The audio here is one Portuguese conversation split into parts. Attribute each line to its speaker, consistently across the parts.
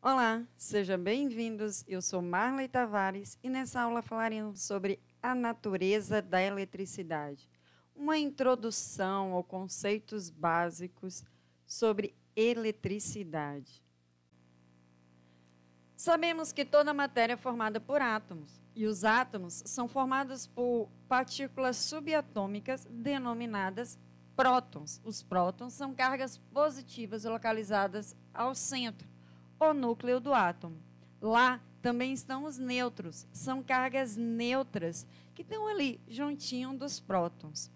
Speaker 1: Olá, sejam bem-vindos. Eu sou Marley Tavares e nessa aula falaremos sobre a natureza da eletricidade. Uma introdução ou conceitos básicos sobre eletricidade. Sabemos que toda matéria é formada por átomos e os átomos são formados por partículas subatômicas denominadas prótons. Os prótons são cargas positivas localizadas ao centro, o núcleo do átomo. Lá também estão os nêutrons, são cargas neutras que estão ali juntinho dos prótons.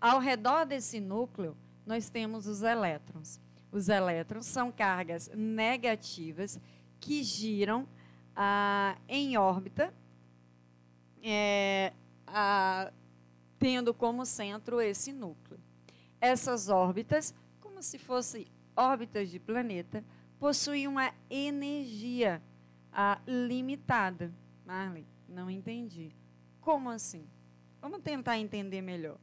Speaker 1: Ao redor desse núcleo, nós temos os elétrons. Os elétrons são cargas negativas que giram em órbita, tendo como centro esse núcleo. Essas órbitas, como se fossem órbitas de planeta, possuem uma energia limitada. Marley, não entendi. Como assim? Vamos tentar entender melhor.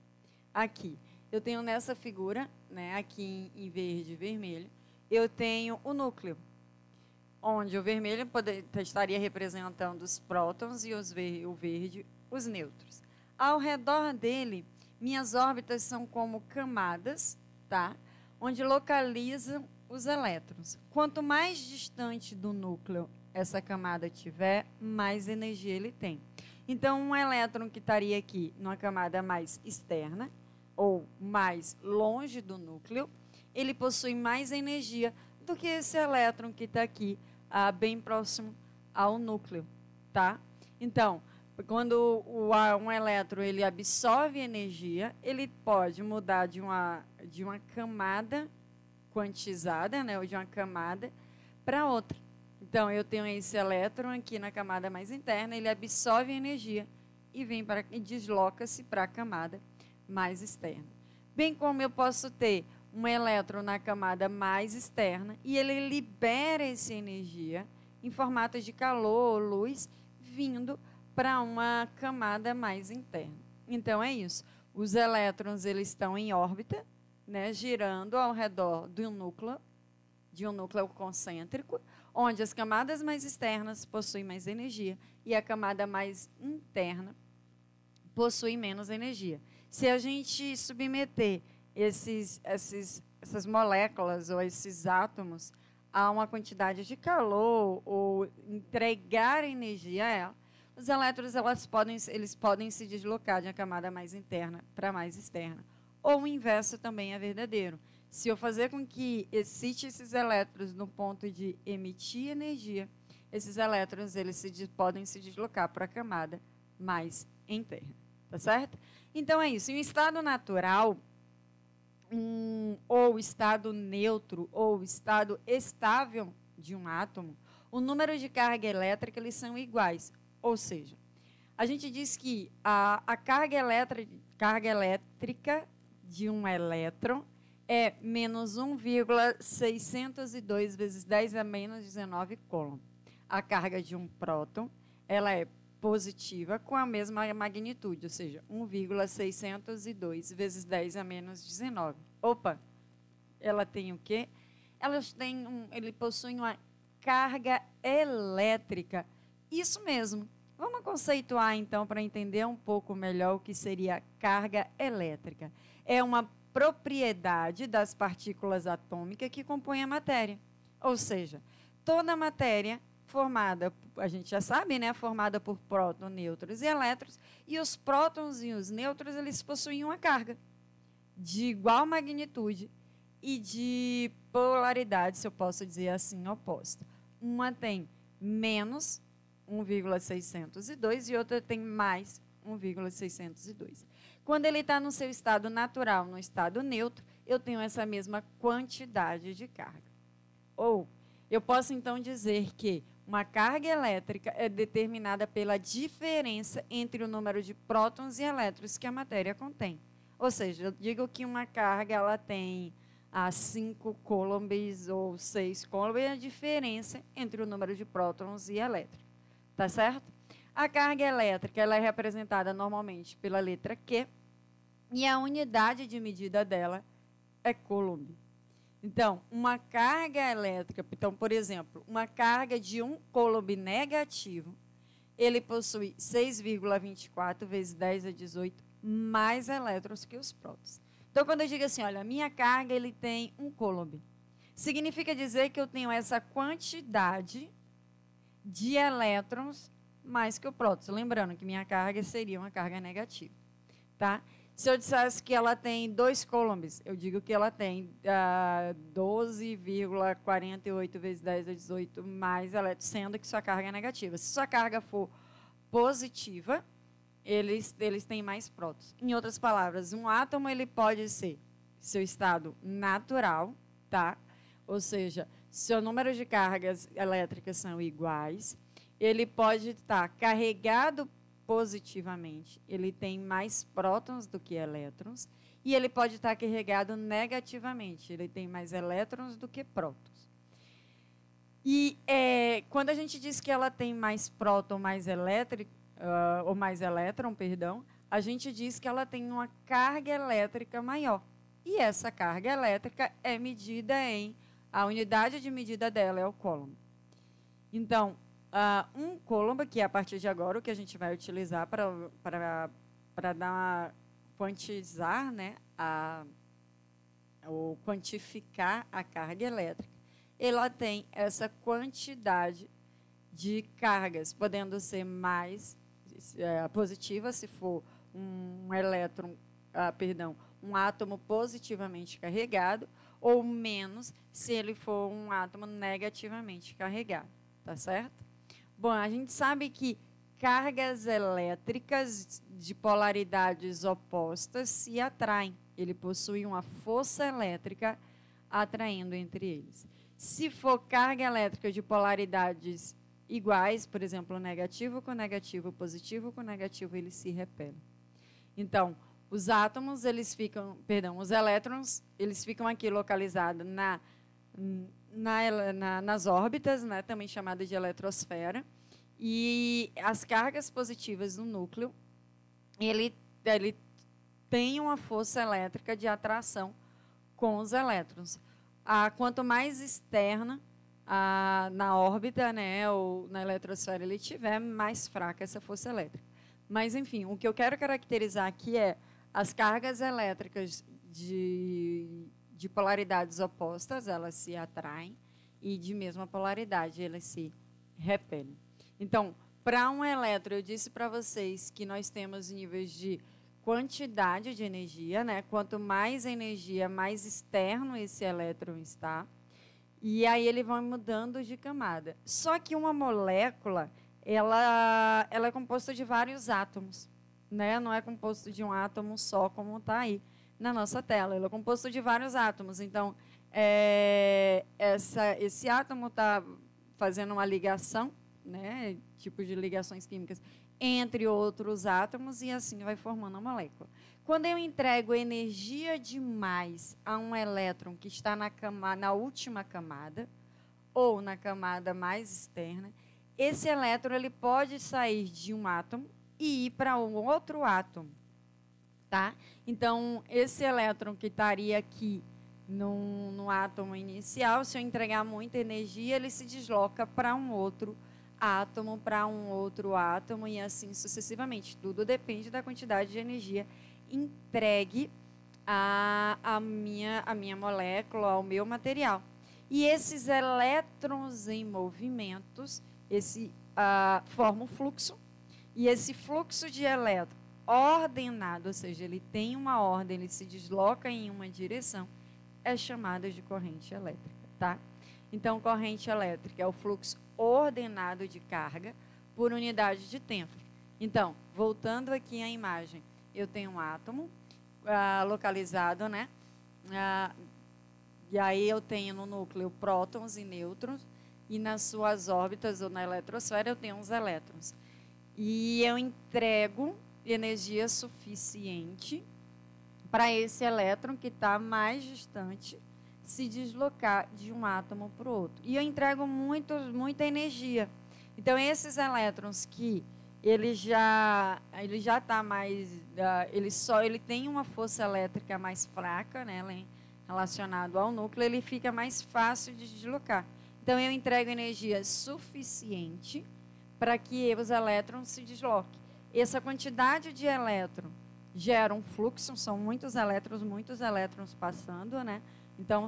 Speaker 1: Aqui, eu tenho nessa figura, né, aqui em verde e vermelho, eu tenho o núcleo, onde o vermelho estaria representando os prótons e o verde, os nêutrons. Ao redor dele, minhas órbitas são como camadas, tá? Onde localizam os elétrons. Quanto mais distante do núcleo essa camada tiver, mais energia ele tem. Então, um elétron que estaria aqui numa camada mais externa, ou mais longe do núcleo, ele possui mais energia do que esse elétron que está aqui, bem próximo ao núcleo, tá? Então, quando um elétron ele absorve energia, ele pode mudar de uma camada quantizada, né, ou de uma camada para outra. Então, eu tenho esse elétron aqui na camada mais interna, ele absorve energia e desloca-se para a camada mais externa. Bem como eu posso ter um elétron na camada mais externa e ele libera essa energia em formato de calor ou luz vindo para uma camada mais interna. Então, é isso. Os elétrons eles estão em órbita, né, girando ao redor de um núcleo concêntrico, onde as camadas mais externas possuem mais energia e a camada mais interna possui menos energia. Se a gente submeter essas moléculas ou esses átomos a uma quantidade de calor ou entregar energia a ela, os elétrons eles podem se deslocar de uma camada mais interna para mais externa. Ou o inverso também é verdadeiro. Se eu fazer com que excite esses elétrons no ponto de emitir energia, esses elétrons eles podem se deslocar para a camada mais interna. Tá certo? Então é isso. Em um estado natural, ou estado neutro, ou estado estável de um átomo, o número de carga elétrica eles são iguais. Ou seja, a gente diz que a carga elétrica de um elétron é menos 1,602 vezes 10 a menos 19 coulomb. A carga de um próton ela é positiva com a mesma magnitude, ou seja, 1,602 vezes 10 a menos 19. Opa, ela tem o quê? Ele possui uma carga elétrica. Isso mesmo. Vamos conceituar, então, para entender um pouco melhor o que seria carga elétrica. É uma propriedade das partículas atômicas que compõem a matéria. Ou seja, toda a matéria formada, a gente já sabe, né, formada por prótons, nêutrons e elétrons, e os prótons e os nêutrons, eles possuem uma carga de igual magnitude e de polaridade, se eu posso dizer assim, oposta. Uma tem menos 1,602 e outra tem mais 1,602. Quando ele está no seu estado natural, no estado neutro, eu tenho essa mesma quantidade de carga. Ou eu posso então dizer que uma carga elétrica é determinada pela diferença entre o número de prótons e elétrons que a matéria contém. Ou seja, eu digo que uma carga ela tem 5 coulombs ou 6 coulombs, é a diferença entre o número de prótons e elétrons. Tá certo? A carga elétrica ela é representada normalmente pela letra Q e a unidade de medida dela é coulomb. Então, uma carga elétrica, então, por exemplo, uma carga de um coulomb negativo, ele possui 6,24 vezes 10 a 18 mais elétrons que os prótons. Então, quando eu digo assim, olha, a minha carga ele tem um coulomb, significa dizer que eu tenho essa quantidade de elétrons mais que o próton. Lembrando que minha carga seria uma carga negativa, tá? Se eu dissesse que ela tem 2 coulombs, eu digo que ela tem 12,48 vezes 10 a 18 mais elétrons, sendo que sua carga é negativa. Se sua carga for positiva, eles têm mais prótons. Em outras palavras, um átomo ele pode ser seu estado natural, tá? Ou seja, seu número de cargas elétricas são iguais. Ele pode estar carregado positivamente, ele tem mais prótons do que elétrons, e ele pode estar carregado negativamente, ele tem mais elétrons do que prótons. E quando a gente diz que ela tem mais próton, mais ou mais elétron, perdão, a gente diz que ela tem uma carga elétrica maior. E essa carga elétrica é medida a unidade de medida dela é o coulomb. Então, um coulomb, que é a partir de agora o que a gente vai utilizar para quantizar, né, ou quantificar a carga elétrica, ela tem essa quantidade de cargas, podendo ser mais positiva, se for um átomo positivamente carregado, ou menos, se ele for um átomo negativamente carregado, tá certo? Bom, a gente sabe que cargas elétricas de polaridades opostas se atraem. Ele possui uma força elétrica atraindo entre eles. Se for carga elétrica de polaridades iguais, por exemplo, negativo com negativo, positivo com negativo, eles se repelem. Então, os átomos, os elétrons, eles ficam aqui localizados nas órbitas, né, também chamada de eletrosfera, e as cargas positivas no núcleo, ele tem uma força elétrica de atração com os elétrons. Quanto mais externa na órbita, né, ou na eletrosfera ele tiver, mais fraca essa força elétrica. Mas, enfim, o que eu quero caracterizar aqui é as cargas elétricas de polaridades opostas, elas se atraem, e de mesma polaridade, elas se repelem. Então, para um elétron, eu disse para vocês que nós temos níveis de quantidade de energia, né? Quanto mais energia, mais externo esse elétron está, e aí ele vai mudando de camada. Só que uma molécula, ela é composta de vários átomos, né? Não é composto de um átomo só, como está aí na nossa tela. Ele é composto de vários átomos. Então, esse átomo está fazendo uma ligação, né, tipo de ligações químicas, entre outros átomos, e assim vai formando a molécula. Quando eu entrego energia demais a um elétron que está na última camada, ou na camada mais externa, esse elétron ele pode sair de um átomo e ir para um outro átomo. Tá? Então, esse elétron que estaria aqui no átomo inicial, se eu entregar muita energia, ele se desloca para um outro átomo, e assim sucessivamente. Tudo depende da quantidade de energia entregue à minha molécula, ao meu material. E esses elétrons em movimentos, formam um fluxo, e esse fluxo de elétrons ordenado, ou seja, ele tem uma ordem, ele se desloca em uma direção, é chamado de corrente elétrica, tá? Então, corrente elétrica é o fluxo ordenado de carga por unidade de tempo. Então, voltando aqui à imagem, eu tenho um átomo localizado, né? E aí eu tenho no núcleo prótons e nêutrons, e nas suas órbitas ou na eletrosfera eu tenho uns elétrons. E eu entrego energia suficiente para esse elétron que está mais distante se deslocar de um átomo para o outro. E eu entrego muita energia. Então, esses elétrons que ele já está mais, ele tem uma força elétrica mais fraca, né? relacionado ao núcleo, ele fica mais fácil de deslocar. Então, eu entrego energia suficiente para que os elétrons se desloquem. Essa quantidade de elétron gera um fluxo, são muitos elétrons passando, né? Então,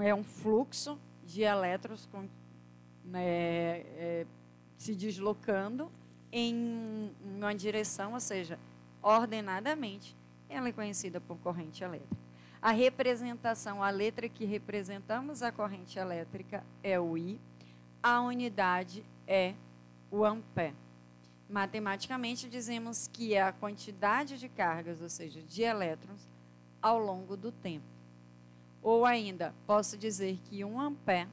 Speaker 1: é um fluxo de elétrons se deslocando em uma direção, ou seja, ordenadamente. Ela é conhecida por corrente elétrica. A representação, a letra que representamos a corrente elétrica é o I, a unidade é o ampere. Matematicamente, dizemos que é a quantidade de cargas, ou seja, de elétrons, ao longo do tempo. Ou ainda, posso dizer que 1 ampere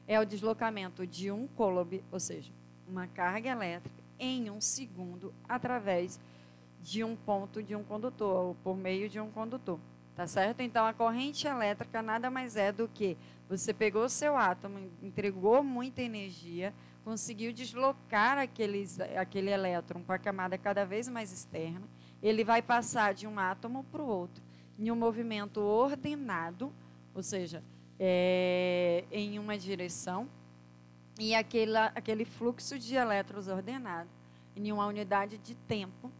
Speaker 1: é o deslocamento de um coulomb, ou seja, uma carga elétrica, em 1 segundo, através de um ponto de um condutor, ou por meio de um condutor. Tá certo? Então, a corrente elétrica nada mais é do que você pegou o seu átomo, entregou muita energia, conseguiu deslocar aquele elétron para a camada cada vez mais externa, ele vai passar de um átomo para o outro, em um movimento ordenado, ou seja, em uma direção, e aquele fluxo de elétrons ordenado, em uma unidade de tempo,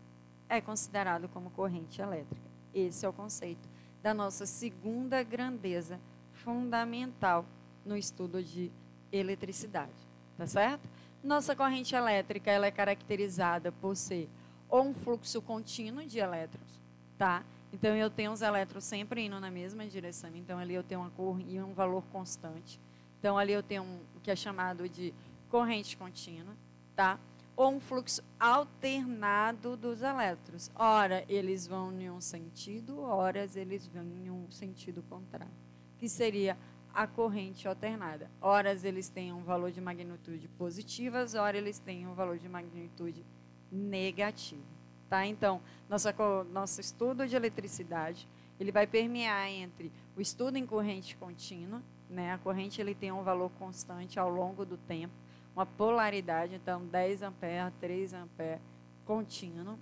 Speaker 1: é considerado como corrente elétrica. Esse é o conceito da nossa segunda grandeza fundamental no estudo de eletricidade, tá certo? Nossa corrente elétrica, ela é caracterizada por ser ou um fluxo contínuo de elétrons, tá? Então, eu tenho os elétrons sempre indo na mesma direção, então ali eu tenho uma cor e um valor constante. Então, ali eu tenho o que é chamado de corrente contínua, tá? Ou um fluxo alternado dos elétrons. Ora, eles vão em um sentido, ora, eles vão em um sentido contrário, que seria a corrente alternada. Ora, eles têm um valor de magnitude positiva, ora, eles têm um valor de magnitude negativa. Tá? Então, nosso estudo de eletricidade, ele vai permear entre o estudo em corrente contínua, né? A corrente ele tem um valor constante ao longo do tempo, uma polaridade, então 10 amperes, 3 amperes contínuo,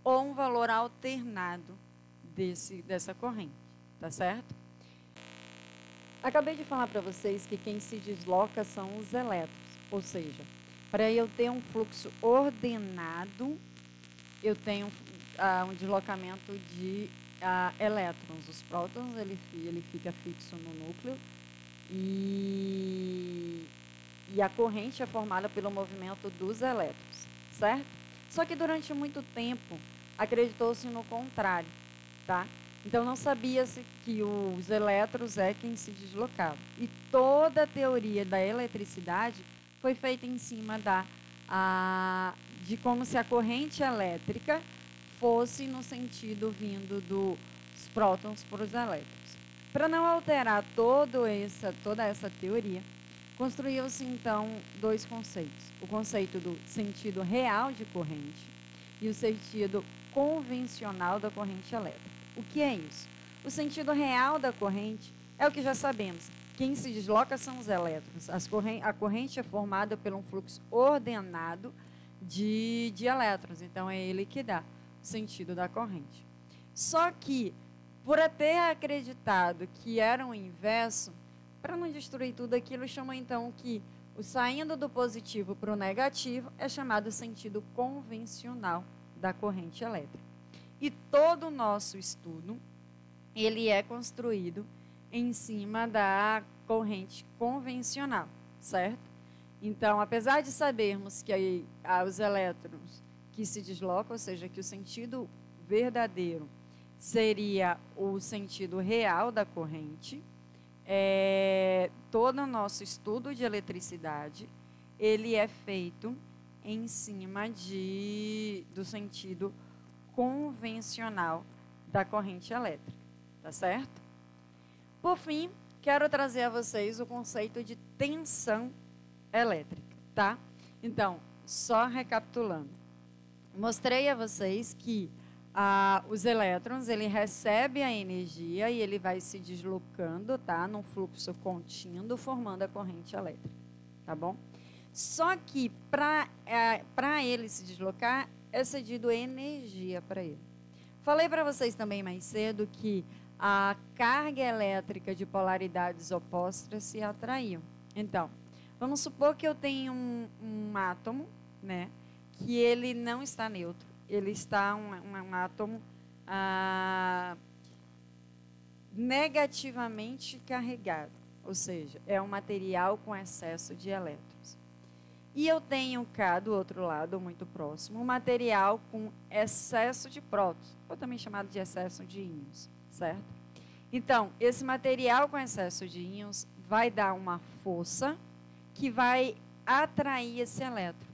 Speaker 1: ou um valor alternado dessa corrente, tá certo? Acabei de falar para vocês que quem se desloca são os elétrons, ou seja, para eu ter um fluxo ordenado, eu tenho um deslocamento de elétrons. Os prótons, ele fica fixo no núcleo e a corrente é formada pelo movimento dos elétrons, certo? Só que durante muito tempo acreditou-se no contrário, tá? Então não sabia-se que os elétrons é quem se deslocava. E toda a teoria da eletricidade foi feita em cima de como se a corrente elétrica fosse no sentido vindo dos prótons para os elétrons. Para não alterar toda essa teoria, construiu-se, então, dois conceitos. O conceito do sentido real de corrente e o sentido convencional da corrente elétrica. O que é isso? O sentido real da corrente é o que já sabemos. Quem se desloca são os elétrons. A corrente é formada por um fluxo ordenado de elétrons. Então, é ele que dá o sentido da corrente. Só que, por ter acreditado que era o inverso, para não destruir tudo aquilo, chama então que o saindo do positivo para o negativo é chamado sentido convencional da corrente elétrica. E todo o nosso estudo, ele é construído em cima da corrente convencional, certo? Então, apesar de sabermos que os elétrons que se deslocam, ou seja, que o sentido verdadeiro seria o sentido real da corrente, todo o nosso estudo de eletricidade, ele é feito em cima do sentido convencional da corrente elétrica, tá certo? Por fim, quero trazer a vocês o conceito de tensão elétrica, tá? Então, só recapitulando, mostrei a vocês que os elétrons, ele recebe a energia e ele vai se deslocando, tá? Num fluxo contínuo, formando a corrente elétrica, tá bom? Só que para ele se deslocar, é cedido energia para ele. Falei para vocês também mais cedo que a carga elétrica de polaridades opostas se atraíam. Então, vamos supor que eu tenho um átomo, né, que ele não está neutro, ele está um átomo negativamente carregado, ou seja, é um material com excesso de elétrons. E eu tenho cá, do outro lado, muito próximo, um material com excesso de prótons, ou também chamado de excesso de íons, certo? Então, esse material com excesso de íons vai dar uma força que vai atrair esse elétron.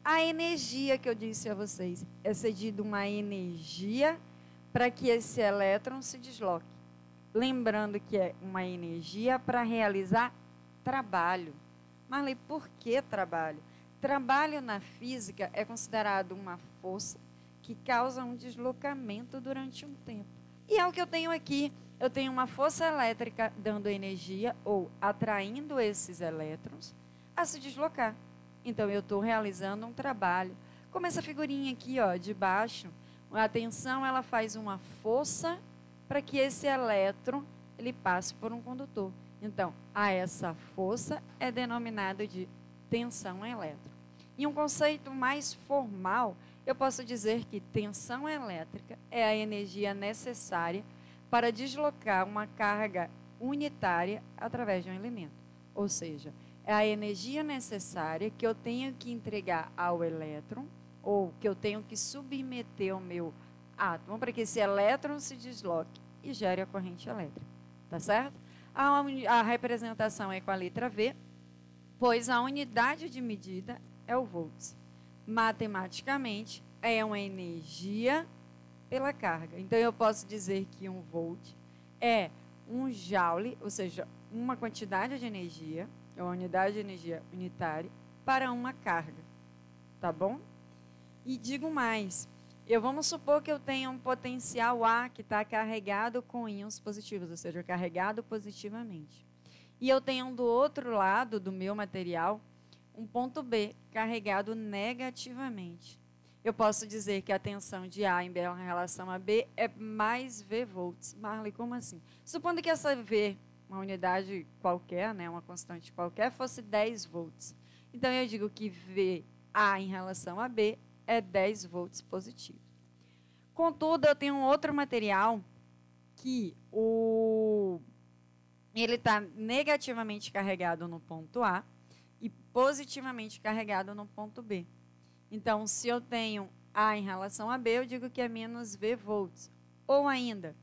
Speaker 1: A energia que eu disse a vocês é cedida uma energia para que esse elétron se desloque. Lembrando que é uma energia para realizar trabalho. Marley, por que trabalho? Trabalho na física é considerado uma força que causa um deslocamento durante um tempo. E é o que eu tenho aqui. Eu tenho uma força elétrica dando energia ou atraindo esses elétrons a se deslocar. Então, eu estou realizando um trabalho. Como essa figurinha aqui, ó, de baixo, a tensão ela faz uma força para que esse elétron ele passe por um condutor. Então, essa força é denominada de tensão elétrica. Em um conceito mais formal, eu posso dizer que tensão elétrica é a energia necessária para deslocar uma carga unitária através de um elemento. Ou seja, é a energia necessária que eu tenho que entregar ao elétron, ou que eu tenho que submeter ao meu átomo para que esse elétron se desloque e gere a corrente elétrica. Tá certo? A representação é com a letra V, pois a unidade de medida é o volts. Matematicamente, é uma energia pela carga. Então, eu posso dizer que um volt é um joule, ou seja, uma quantidade de energia, ou uma unidade de energia unitária, para uma carga. Tá bom? E digo mais, vamos supor que eu tenha um potencial A que está carregado com íons positivos, ou seja, carregado positivamente. E eu tenho do outro lado do meu material um ponto B carregado negativamente. Eu posso dizer que a tensão de A em relação a B é mais V volts. Marley, como assim? Supondo que essa V, uma unidade qualquer, né, uma constante qualquer, fosse 10 volts. Então, eu digo que V A em relação a B é 10 volts positivo. Contudo, eu tenho um outro material que ele está negativamente carregado no ponto A e positivamente carregado no ponto B. Então, se eu tenho A em relação a B, eu digo que é menos V volts. Ou ainda,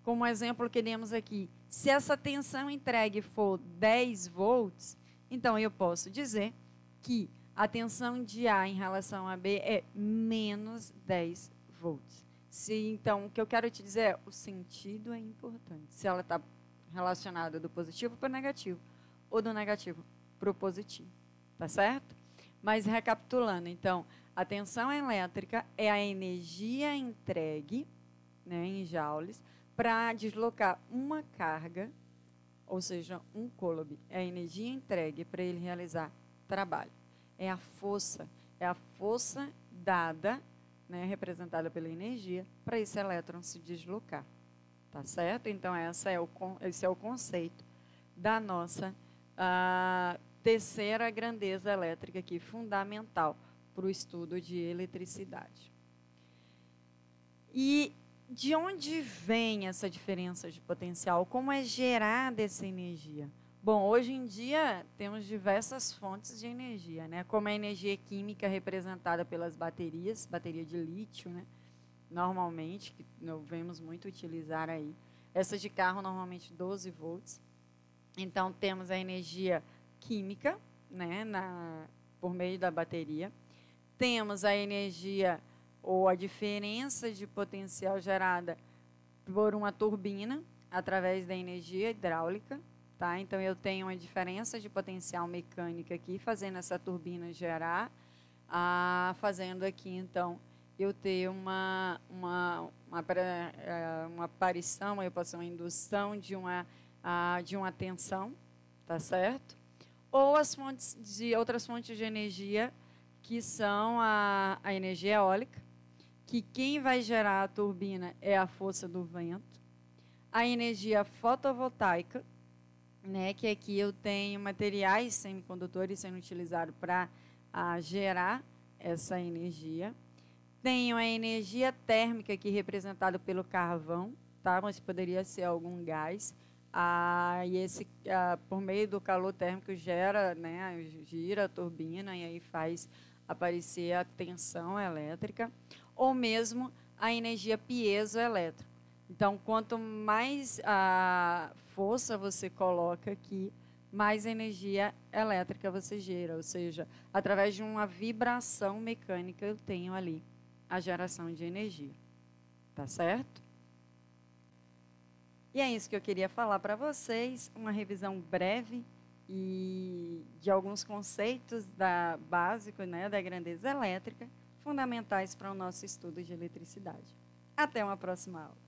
Speaker 1: como exemplo que demos aqui, se essa tensão entregue for 10 volts, então eu posso dizer que a tensão de A em relação a B é menos 10 volts. Então, o que eu quero te dizer é, o sentido é importante. Se ela está relacionada do positivo para o negativo, ou do negativo para o positivo. Tá certo? Mas recapitulando, então, a tensão elétrica é a energia entregue, né, em joules, para deslocar uma carga, ou seja, um coulomb. É a energia entregue para ele realizar trabalho. É a força dada, né, representada pela energia, para esse elétron se deslocar. Tá certo? Então, esse é o conceito da nossa terceira grandeza elétrica aqui, fundamental para o estudo de eletricidade. E de onde vem essa diferença de potencial? Como é gerada essa energia? Bom, hoje em dia temos diversas fontes de energia, né? Como a energia química representada pelas baterias, bateria de lítio, né? Normalmente, que nós vemos muito utilizar aí. Essa de carro, normalmente 12 volts. Então, temos a energia química, né, por meio da bateria. Temos a energia ou a diferença de potencial gerada por uma turbina através da energia hidráulica. Tá? Então, eu tenho uma diferença de potencial mecânica aqui, fazendo essa turbina gerar, fazendo aqui, então, eu ter uma aparição, uma indução de uma tensão, tá certo? Ou outras fontes de energia, que são a energia eólica, que quem vai gerar a turbina é a força do vento. a energia fotovoltaica, né, que aqui eu tenho materiais semicondutores sendo utilizados para gerar essa energia. Tenho a energia térmica aqui representada pelo carvão, tá? Mas poderia ser algum gás. E esse, por meio do calor térmico, gira a turbina e aí faz aparecer a tensão elétrica. Ou mesmo a energia piezoelétrica. Então, quanto mais força você coloca aqui, mais energia elétrica você gera. Ou seja, através de uma vibração mecânica, eu tenho ali a geração de energia. Tá certo? E é isso que eu queria falar para vocês, uma revisão breve e de alguns conceitos básicos, né, da grandeza elétrica, fundamentais para o nosso estudo de eletricidade. Até uma próxima aula.